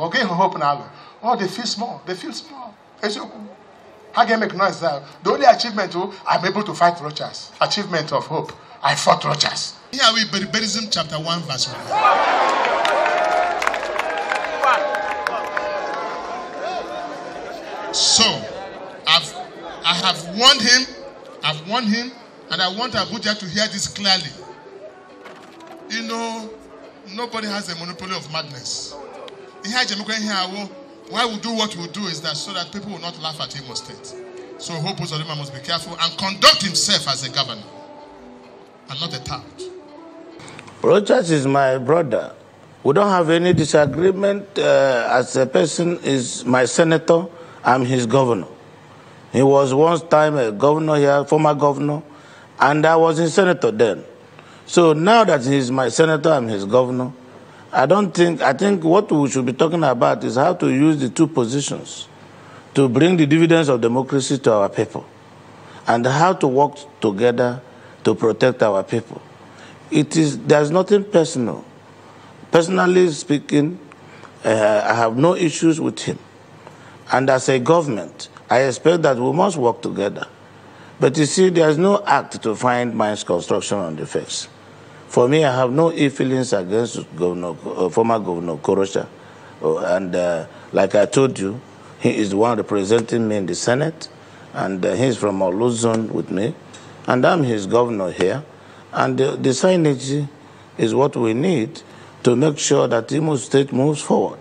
Okay, hope now. Oh, they feel small. They feel small. How can I make noise there? The only achievement, I'm able to fight Rochas. Achievement of hope. I fought Rochas. Here we Berberism chapter 1 verse 1. So, I have warned him. I've warned him, and I want Abuja to hear this clearly. You know, nobody has a monopoly of madness. Why we do what we do is that so that people will not laugh at Imo State. So Hope Uzodimma must be careful and conduct himself as a governor and not a tout. Rochas is my brother. We don't have any disagreement. As a person is my senator, I'm his governor. He was once time a governor here, former governor, and I was his senator then. So now that he's my senator, I'm his governor. I think what we should be talking about is how to use the two positions to bring the dividends of democracy to our people and how to work together to protect our people. There's nothing personal. Personally speaking, I have no issues with him. And as a government, I expect that we must work together. But you see, there's no act to find mines construction on the face. For me, I have no ill feelings against former Governor Okorocha. And like I told you, he is the one representing me in the Senate. And he's from Oluzon with me. And I'm his governor here. And the synergy is what we need to make sure that Imo State moves forward.